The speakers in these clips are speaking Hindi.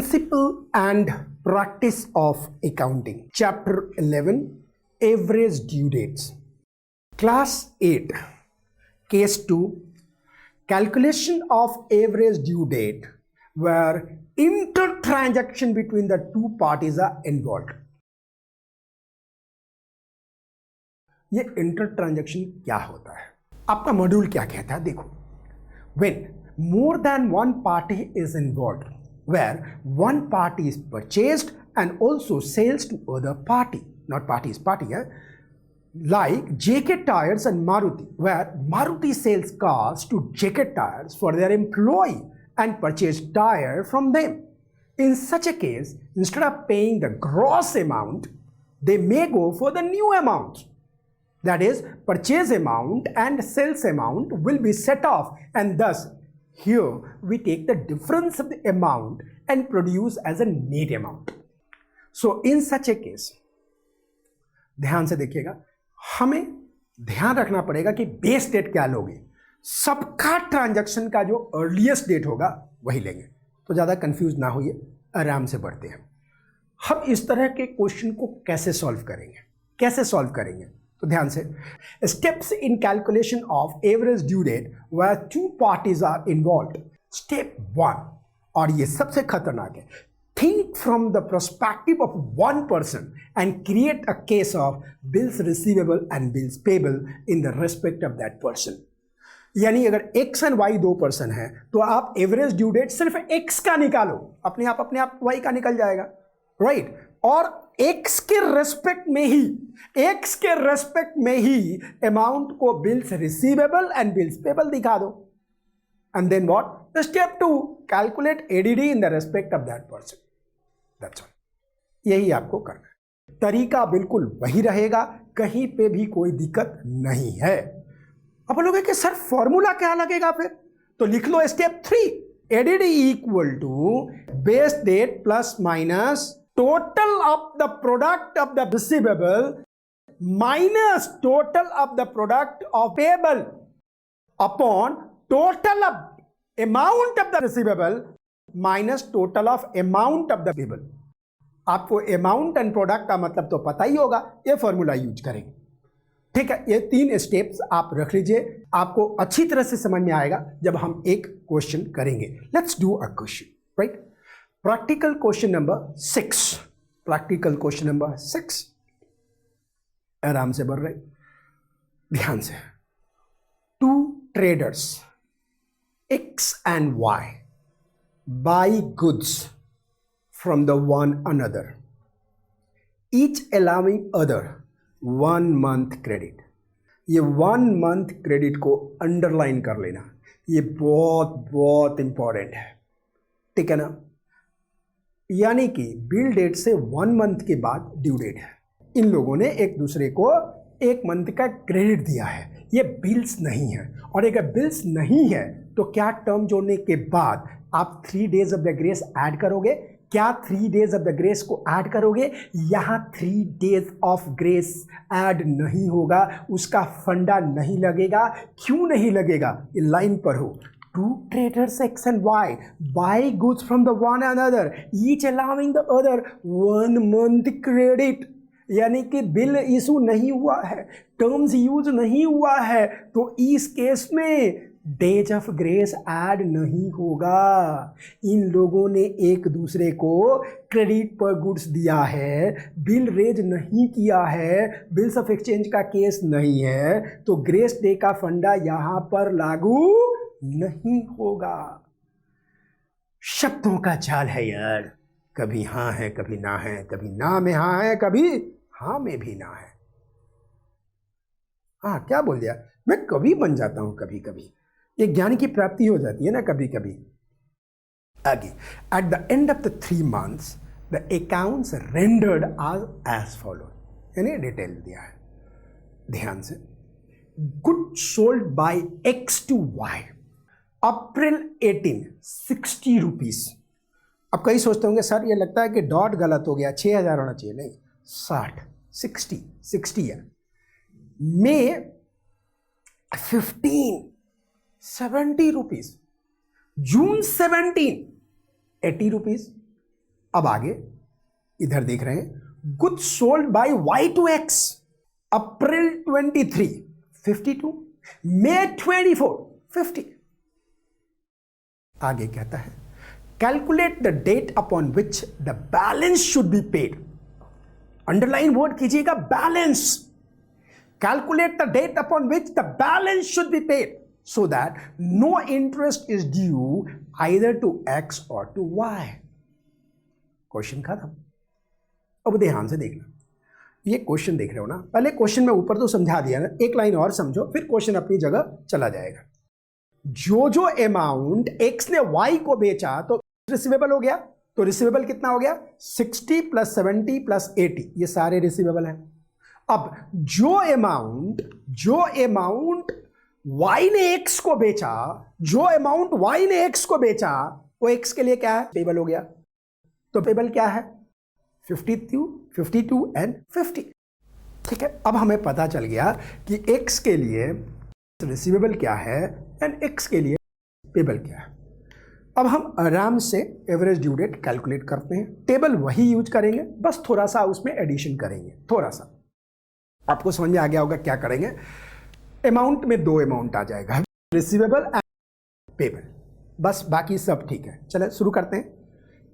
Principle and Practice of Accounting. Chapter 11, Average Due Dates. Class 8, Case 2, Calculation of Average Due Date, where inter-transaction between the two parties are involved. ये इंटर ट्रांजैक्शन क्या होता है? आपका मॉड्यूल क्या कहता है? देखो, when more than one party is involved, where one party is purchased and also sells to other party, not party is party, like JK Tires and Maruti, where Maruti sells cars to JK Tires for their employee and purchase tire from them. In such a case, instead of paying the gross amount, they may go for the new amount. That is, purchase amount and sales amount will be set off, and thus here we take the difference of the amount and produce as a net amount. So in such a case, ध्यान से देखिएगा, हमें ध्यान रखना पड़ेगा कि बेस डेट क्या लोगे. सबका ट्रांजैक्शन का जो अर्लीस्ट डेट होगा वही लेंगे. तो ज़्यादा कंफ्यूज ना होइए, आराम से बढ़ते हैं. हम इस तरह के क्वेश्चन को कैसे सॉल्व करेंगे? तो ध्यान से, steps in calculation of average due date where two parties are involved. Step 1, और ये सबसे खतरनाक है, think from the perspective of one person and create a case of bills receivable and bills payable in the respect of that person. यानी अगर x and y दो पर्सन है तो आप एवरेज ड्यू डेट सिर्फ x का निकालो, अपने आप y का निकल जाएगा, राइट? और x के रेस्पेक्ट में ही अमाउंट को bills receivable and bills payable दिखा दो. And then what? The step 2, calculate ADD in the respect of that person. That's all. यही आपको करना है. तरीका बिल्कुल वही रहेगा, कहीं पे भी कोई दिक्कत नहीं है. अब बोलोगे कि सर फॉर्मूला क्या लगेगा फिर? तो लिख लो step 3, ADD equal to base date plus minus total of the product of the receivable minus total of the product of payable upon total of amount of the receivable minus total of amount of the payable. आपको amount and product का मतलब तो पता ही होगा, ये फॉर्मूला यूज करेंगे. ठीक है, ये 3 स्टेप्स आप रख लीजिए, आपको अच्छी तरह से समझ में आएगा जब हम एक क्वेश्चन करेंगे. Let's do a question, right? Practical question number 6. आराम से बढ़ रहे, ध्यान से. 2 traders X and Y buy goods from the one another, each allowing other 1 month credit. ये 1 month credit को अंडरलाइन कर लेना, ये बहुत इंपॉर्टेंट है. ठीक है ना? यानी कि बिल डेट से 1 मंथ के बाद ड्यू डेट है. इन लोगों ने एक दूसरे को 1 मंथ का क्रेडिट दिया है. ये बिल्स नहीं है, और अगर बिल्स नहीं है तो क्या टर्म जोड़ने के बाद आप 3 days of the grace add करोगे? क्या 3 डेज ऑफ द ग्रेस को ऐड करोगे? यहाँ 3 डेज ऑफ ग्रेस ऐड नहीं होगा, उसका फंडा नहीं लगेगा. क्यों नहीं लगेगा? ये लाइन पर हो. 2 traders X and Y buy goods from the one another, each allowing the other 1 month credit. यानी कि बिल इशू नहीं हुआ है, टर्म्स यूज नहीं हुआ है, तो इस केस में डेज ऑफ ग्रेस ऐड नहीं होगा. इन लोगों ने एक दूसरे को क्रेडिट पर गुड्स दिया है, बिल रेज नहीं किया है, बिल्स ऑफ एक्सचेंज का केस नहीं है, तो ग्रेस डे का फंडा यहां पर लागू नहीं होगा. शब्दों का चाल है यार, कभी हाँ है कभी ना है, कभी ना में हाँ है, कभी हाँ में भी ना है. हाँ, क्या बोल दिया? मैं कभी बन जाता हूं कभी कभी. ये ज्ञान की प्राप्ति हो जाती है ना कभी कभी. आगे, at the end of the 3 months the accounts rendered as follows. यानी डिटेल दिया है. ध्यान से, good sold by X to Y April 18 60 rupees. अब कई सोचते होंगे सर ये लगता है कि डॉट गलत हो गया, 6000 होना चाहिए. नहीं, 60 है. मई 15 70 रुपीज. जून 17 80 रुपीज. अब आगे इधर देख रहे हैं, goods sold by Y to X April 23 52, May 24 50। आगे कहता है calculate the date upon which the balance should be paid. Underline word कीजिएगा balance. Calculate the date upon which the balance should be paid so that no interest is due either to x or to y। Question खत्म। अब ध्यान से देखना, ये क्वेश्चन देख रहे हो ना, पहले क्वेश्चन में ऊपर तो समझा दिया ना, एक लाइन और समझो, फिर क्वेश्चन अपनी जगह चला जाएगा। जो अमाउंट x ने y को बेचा तो रिसीवेबल हो गया, तो रिसीवेबल कितना हो गया 60 + 70 + 80, ये सारे रिसीवेबल हैं। अब जो अमाउंट y ने x को बेचा, जो अमाउंट y ने x को बेचा वो x के लिए क्या है, पेबल हो गया। तो पेबल क्या है 52 एंड 50। ठीक है, अब हमें पता चल गया कि x के लिए रिसीवेबल क्या है एंड x के लिए पेबल क्या है। अब हम आराम से एवरेज ड्यू डेट कैलकुलेट करते हैं। टेबल वही यूज करेंगे, बस थोड़ा सा उसमें एडिशन करेंगे, थोड़ा सा। आपको समझ में आ गया होगा क्या करेंगे। अमाउंट में दो अमाउंट आ जाएगा, रिसीवेबल एंड पेबल, बस बाकी सब ठीक है। चले शुरू करते हैं।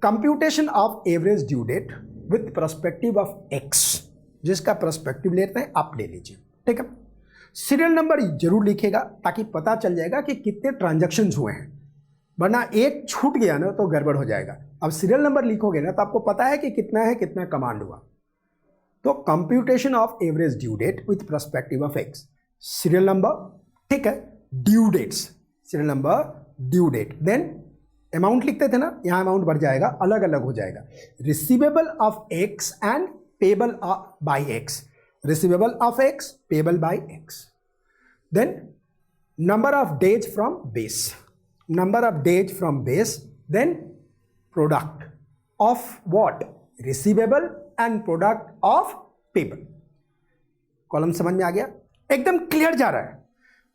Computation of average due date with perspective of X, जिसका पर्सपेक्टिव लेते हैं आप ले लीजिए। ठीक है, सीरियल नंबर जरूर लिखेगा ताकि पता चल जाएगा कि कितने ट्रांजैक्शंस हुए हैं, वरना एक छूट गया ना तो गड़बड़ हो जाएगा। अब सीरियल नंबर लिखोगे ना तो आपको पता है कि कितना है, कितना कमांड हुआ। तो computation of average due date with perspective of X, serial number, ठीक है, due dates, serial number due date, then amount लिखते थे ना, यहां अमाउंट बढ़ जाएगा, अलग अलग हो जाएगा। Receivable of X and payable by X, receivable of X, payable by X. Then number of days from base, number of days from base, then product of what, receivable and product of payable. Column समझ में आ गया, एकदम क्लियर जा रहा है।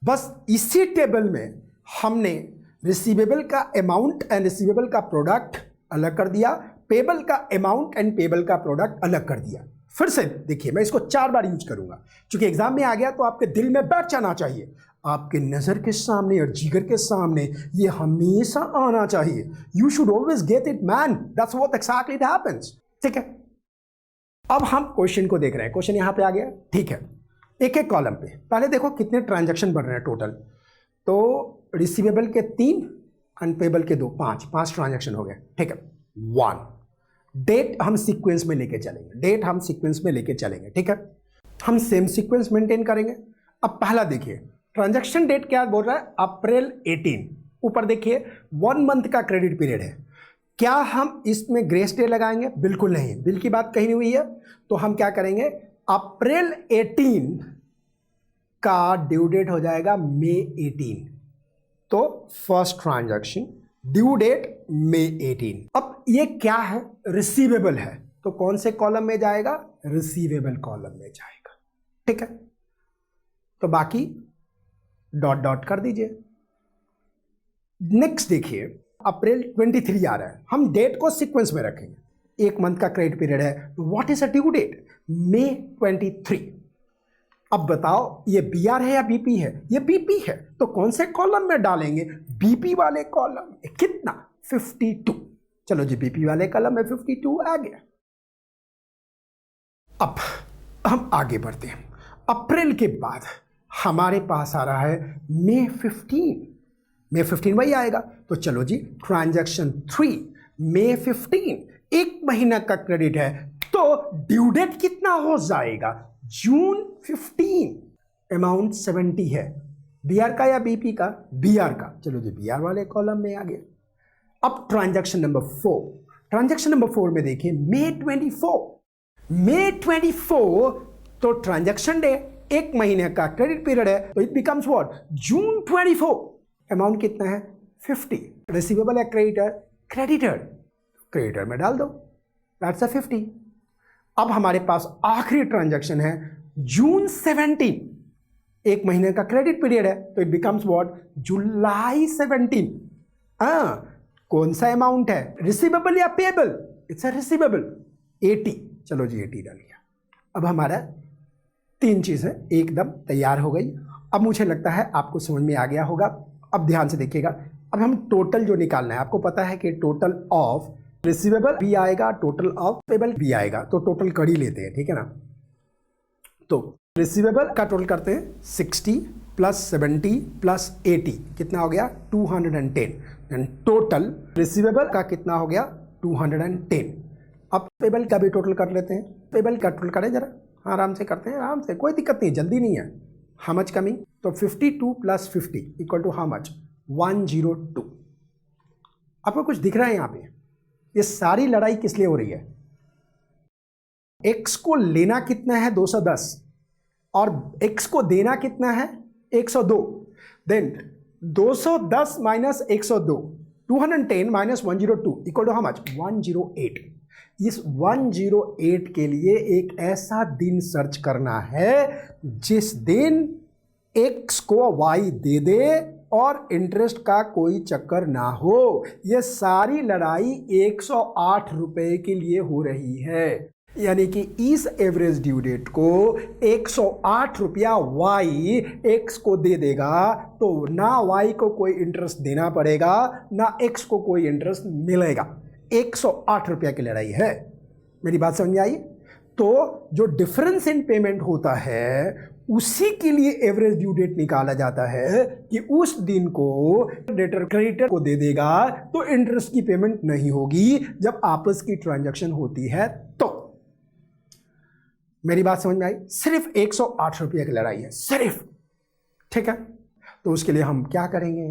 बस इसी टेबल में हमने रिसीवेबल का अमाउंट एंड रिसीवेबल का प्रोडक्ट अलग कर दिया, पेबल का अमाउंट एंड पेबल का प्रोडक्ट अलग कर दिया। फिर से देखिए, मैं इसको 4 बार यूज करूंगा, क्योंकि एग्जाम में आ गया तो आपके दिल में बैठ जाना चाहिए, आपके नजर के सामने और जिगर के सामने ये हमेशा आना चाहिए। You should always get it man, that's what exactly it happens. ठीक है, अब हम क्वेश्चन को देख रहे हैं। क्वेश्चन यहां पे आ गया, ठीक है, एक एक कॉलम पे पहले देखो कितने ट्रांजैक्शन बन रहे हैं टोटल। तो रिसीवेबल के 3, अनपेबल के 2, 5 ट्रांजैक्शन हो गए। ठीक है, 1 डेट हम सीक्वेंस में लेके चलेंगे, डेट हम सीक्वेंस में लेके चलेंगे। ठीक है, हम सेम सीक्वेंस मेंटेन करेंगे। अब पहला देखिए, ट्रांजैक्शन डेट क्या बोल रहा है, अप्रैल 18। ऊपर देखिए 1 मंथ का क्रेडिट पीरियड है। क्या हम इसमें ग्रेस डे लगाएंगे? बिल्कुल नहीं, बिल की बात कहीं नहीं हुई है। तो हम क्या करेंगे, अप्रैल 18 का ड्यू डेट हो जाएगा मई 18। तो first transaction due date May 18। अब ये क्या है, रिसीवेबल है, तो कौन से कॉलम में जाएगा, रिसीवेबल कॉलम में जाएगा। ठीक है, तो बाकी डॉट डॉट कर दीजिए। नेक्स्ट देखिए, अप्रैल 23 आ रहा है, हम डेट को सीक्वेंस में रखेंगे, 1 मंथ का क्रेडिट पीरियड है। What is a due date, May 23। अब बताओ ये बीआर है या बीपी है, ये बीपी है, तो कौन से कॉलम में डालेंगे, बीपी वाले कॉलम में। कितना, 52। चलो जी, बीपी वाले कॉलम में 52 आ गया। अब हम आगे बढ़ते हैं। अप्रैल के बाद हमारे पास आ रहा है मई 15, मई 15 वही आएगा। तो चलो जी, ट्रांजैक्शन 3 मई 15, 1 महीना का क्रेडिट है, तो ड्यू डेट कितना हो जाएगा, जून 15। अमाउंट 70 है, बीआर का या बीपी का, बीआर का। चलो जी, बीआर वाले कॉलम में आ गया। अब ट्रांजैक्शन नंबर 4, ट्रांजैक्शन नंबर 4 में देखिए मई 24, मई 24, तो ट्रांजैक्शन डे, 1 महीने का क्रेडिट पीरियड है, तो it becomes what, June 24। Amount कितना है, 50। रिसीवेबल या क्रेडिटर, क्रेडिटर, क्रेडिटर में डाल दो, दैट्स अ 50। अब हमारे पास आखिरी ट्रांजैक्शन है जून 17, 1 महीने का क्रेडिट पीरियड है, तो इट बिकम्स व्हाट, जुलाई 17। कौन सा अमाउंट है, रिसीवेबल या पेबल, इट्स अ रिसीवेबल 80, चलो जी 80 डाल लिया। अब हमारा 3 चीज़ें एकदम तैयार हो गई। अब मुझे लगता है आपको समझ में आ गया होगा। अब ध्यान से देखिएगा, अब हम टोटल जो निकालना है, आपको पता है कि टोटल ऑफ रिसीवेबल भी आएगा, टोटल ऑफ पेबल भी आएगा, तो टोटल कर ही लेते हैं, ठीक है ना। तो रिसीवेबल का टोटल करते हैं 60 प्लस 70 प्लस 80 कितना हो गया 210। एंड टोटल रिसीवेबल का कितना हो गया 210। अब पेबल का भी टोटल कर लेते हैं। पेबल का टोटल करें जरा, आराम से करते हैं, आराम से, कोई दिक्कत नहीं, जल्दी नहीं है। हाउ मच कमिंग, तो 52 plus 50 equal to how much 102। आपको कुछ दिख रहा है यहाँ पे, ये सारी लड़ाई किस लिए हो रही है? x को लेना कितना है 210 और x को देना कितना है 102। Then 210 minus 102, 210 minus 102 equal to how much 108। इस 108 के लिए एक ऐसा दिन सर्च करना है जिस दिन x को y दे दे और इंटरेस्ट का कोई चक्कर ना हो। यह सारी लड़ाई 108 रुपए के लिए हो रही है, यानी कि इस एवरेज ड्यू डेट को 108 रुपया y x को दे देगा, तो ना y को कोई इंटरेस्ट देना पड़ेगा ना x को कोई इंटरेस्ट मिलेगा। 108 रुपया की लड़ाई है। मेरी बात समझ में आई? तो जो डिफरेंस इन पेमेंट होता है उसी के लिए एवरेज ड्यू डेट निकाला जाता है कि उस दिन को डेटर क्रेडिटर को दे देगा तो इंटरेस्ट की पेमेंट नहीं होगी जब आपस की ट्रांजैक्शन होती है। तो मेरी बात समझ में आई? सिर्फ 108 रुपये की लड़ाई है, सिर्फ, ठीक है। तो उसके लिए हम क्या करेंगे?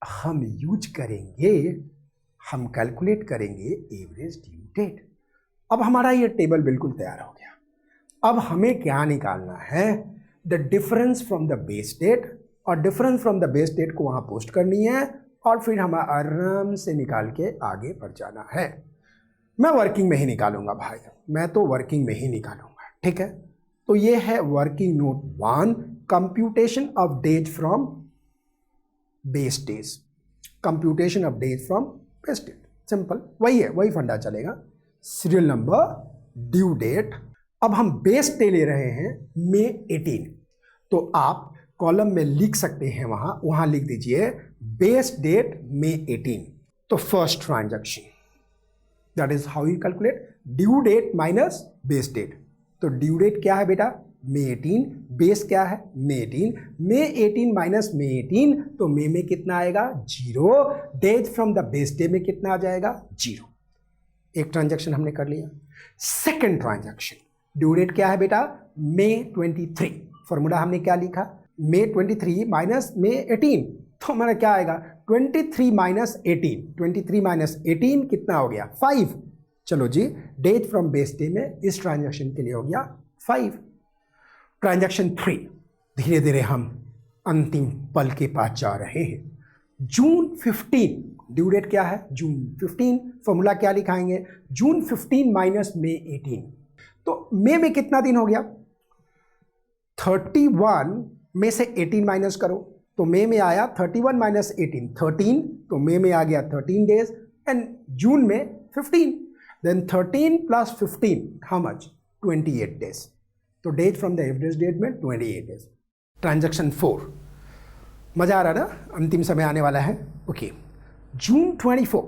हम यूज करेंगे, हम कैलकुलेट करेंगे एवरेज ड्यू डेट। अब हमारा ये टेबल बिल्कुल तैयार हो गया। अब हमें क्या निकालना है? The difference from the base date, और difference from the base date को वहां पोस्ट करनी है और फिर हमें आराम से निकाल के आगे बढ़ जाना है। मैं वर्किंग में ही निकालूंगा भाई, मैं तो वर्किंग में ही निकालूंगा, ठीक है। तो ये है working note 1, computation of days from base days, computation of days from base date, simple वही है, वही फंडा चलेगा। Serial number, due date. अब हम बेस डे ले रहे हैं मई 18, तो आप कॉलम में लिख सकते हैं, वहां लिख दीजिए बेस डेट मई 18। तो first transaction, that is how you calculate due date minus base date. तो ड्यू डेट क्या है बेटा मई 18, बेस क्या है मई 18, मई 18 माइनस मई 18, तो मई में कितना आएगा 0, days from the base day में कितना आ जाएगा 0। एक ट्रांजैक्शन हमने कर लिया। सेकेंड ट्रांजैक्शन, ड्यू डेट क्या है बेटा मई 23, फॉर्मूला हमने क्या लिखा मई 23 माइनस मई 18, तो हमारा क्या आएगा 23 माइनस 18, 23 माइनस 18 कितना हो गया 5। चलो जी, डेट फ्रॉम बेस डे में इस ट्रांजैक्शन के लिए हो गया 5। ट्रांजैक्शन 3, धीरे धीरे हम अंतिम पल के पास जा रहे हैं। जून 15, ड्यू डेट क्या है जून 15, फॉर्मूला क्या लिखाएंगे जून 15 माइनस मई 18, तो मई में कितना दिन हो गया 31 में से 18 माइनस करो, तो मई में आया 31 माइनस 18 13, तो मई में आ गया 13 डेज, एंड जून में 15, then 13 plus 15 how much 28 days. तो days from the average date में 28 डेज। ट्रांजैक्शन 4, मजा आ रहा ना, अंतिम समय आने वाला है। ओके, जून 24,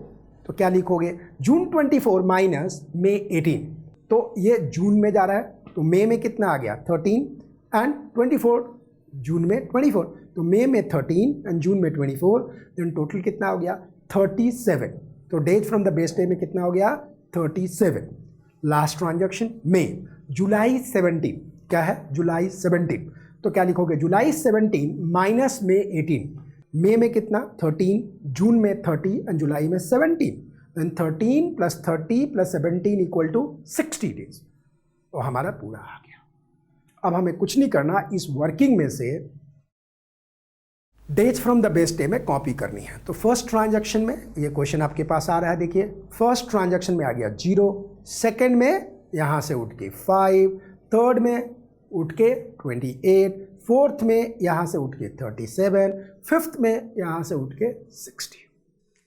तो क्या लिखोगे जून 24 माइनस मई 18, तो ये जून में जा रहा है, तो मई में कितना आ गया 13 एंड 24, जून में 24, तो मई में 13 एंड जून में 24, देन टोटल कितना हो गया 37। तो days from the base day में कितना हो गया 37। लास्ट ट्रांजैक्शन मई, जुलाई 17, क्या है जुलाई 17, तो क्या लिखोगे जुलाई 17 माइनस मई 18, मई में कितना 13, जून में 30 एंड जुलाई में 17, then 13 plus 30 plus 17 equal to 60 days. तो हमारा पूरा आ गया। अब हमें कुछ नहीं करना, इस वर्किंग में से days from the base day में कॉपी करनी है। तो फर्स्ट ट्रांजैक्शन में ये क्वेश्चन आपके पास आ रहा है, देखिए फर्स्ट ट्रांजैक्शन में आ गया 0, सेकेंड में यहाँ से उठ के 5, थर्ड में उठ के 28, फोर्थ में यहाँ से उठ के 37, फिफ्थ में यहाँ से उठ के 60,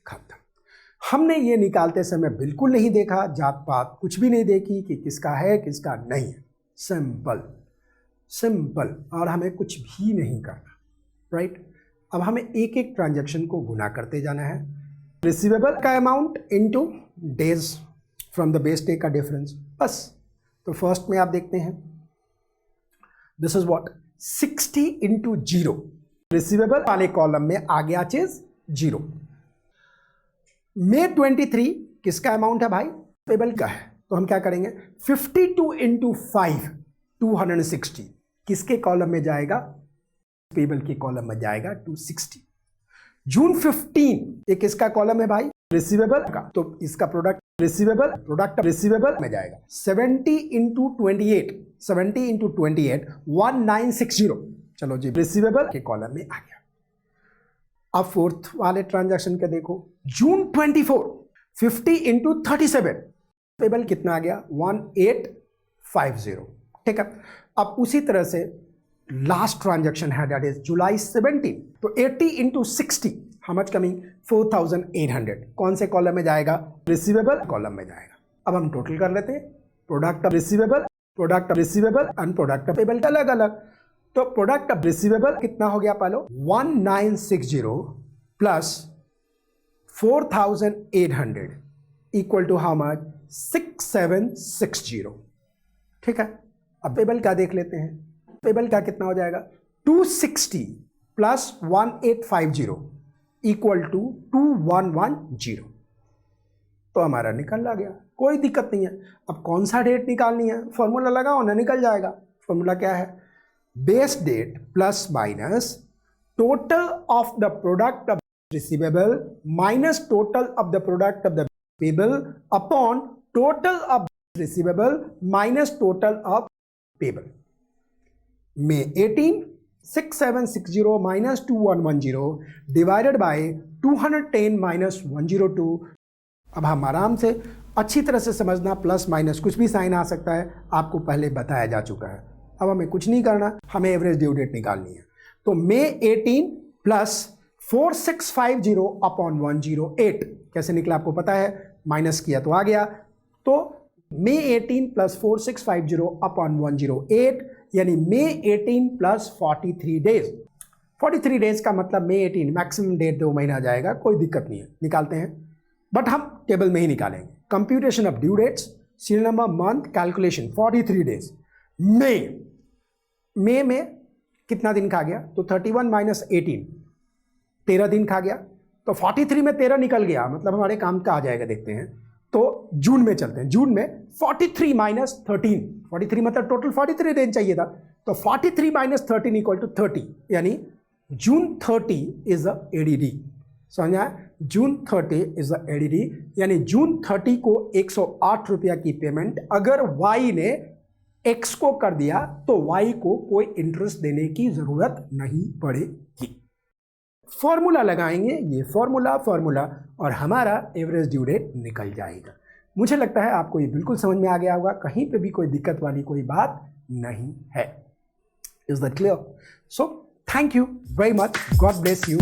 खत्म। हमने ये निकालते समय बिल्कुल नहीं देखा, जात पात कुछ भी नहीं देखी कि किसका है किसका नहीं है। सिंपल सिंपल, और हमें कुछ भी नहीं करना, राइट। अब हमें एक एक ट्रांजैक्शन को गुना करते जाना है। रिसीवेबल का amount into days from the base day का डिफरेंस, बस। तो फर्स्ट में आप देखते हैं this is what 60 into 0। Receivable वाले कॉलम में आ गया चीज 0। May 23 किसका अमाउंट है भाई? पेबल का है। तो हम क्या करेंगे 52 इंटू 5 260 किसके कॉलम में जाएगा? पेबल के कॉलम में जाएगा 260। जून 15 ये किसका कॉलम है भाई? रिसीवेबल का। तो इसका प्रोडक्ट रिसीवेबल में जाएगा 70 इंटू 28 70 इंटू 28 1960। चलो जी, रिसीवेबल के कॉलम में आ गया। अब फोर्थ वाले ट्रांजैक्शन का देखो, जून 24 50 इंटू 37 पेबल कितना आ गया 1850। ठीक है। अब उसी तरह से लास्ट ट्रांजैक्शन है दैट इज जुलाई 17। तो 80 इंटू 60 हाउ मच कमिंग 4800 कौन से कॉलम में जाएगा? रिसीवेबल कॉलम में जाएगा। अब हम टोटल कर लेते हैं, product of receivable and product of payable अलग अलग। तो प्रोडक्ट ऑफ रिसीवेबल कितना हो गया पालो 1960 plus 4800 equal to how much 6760। ठीक है। अब पेबल का देख लेते हैं, पेबल का कितना हो जाएगा 260 प्लस 1850 इक्वल टू 2110। तो हमारा निकल आ गया, कोई दिक्कत नहीं है। अब कौन सा डेट निकालनी है, फॉर्मूला लगाओ ना, निकल जाएगा। फॉर्मूला क्या है? Base date plus minus total of the product of receivable minus total of the product of the payable upon total of receivable minus total of payable. में 18 6760 माइनस 2110 डिवाइडेड बाय 210 माइनस 102। अब हम आराम से अच्छी तरह से समझना, प्लस माइनस कुछ भी साइन आ सकता है, आपको पहले बताया जा चुका है। अब हमें कुछ नहीं करना, हमें एवरेज ड्यू डेट निकालनी है। तो May 18 प्लस 4650 अपॉन 108 कैसे निकला आपको पता है, माइनस किया तो आ गया। तो May 18 प्लस 4650 अपॉन 108 यानी May 18 प्लस 43 डेज। 43 डेज का मतलब May 18 मैक्सिमम डेट 2 महीना जाएगा, कोई दिक्कत नहीं है, निकालते हैं। बट हम टेबल में ही निकालेंगे। Computation of due dates, serial number, month, calculation 43 days. मई में कितना दिन खा गया? तो 31 माइनस 18 13 दिन खा गया। तो 43 में 13 निकल गया, मतलब हमारे काम का आ जाएगा, देखते हैं। तो जून में चलते हैं। जून में 43 माइनस 13, 43 मतलब टोटल 43 दिन चाहिए था। तो 43 माइनस 13 इक्वल टू 30 यानी जून 30 इज अ एडीडी। समझा? जून 30 इज अ एडीडी यानी जून 30 को 108 रुपया की पेमेंट अगर वाई ने एक्स को कर दिया तो वाई को कोई इंटरेस्ट देने की जरूरत नहीं पड़ेगी। फॉर्मूला लगाएंगे, ये फॉर्मूला और हमारा एवरेज ड्यू डेट निकल जाएगा। मुझे लगता है आपको ये बिल्कुल समझ में आ गया होगा, कहीं पे भी कोई दिक्कत वाली कोई बात नहीं है। Is that clear? So thank you very much, God bless you.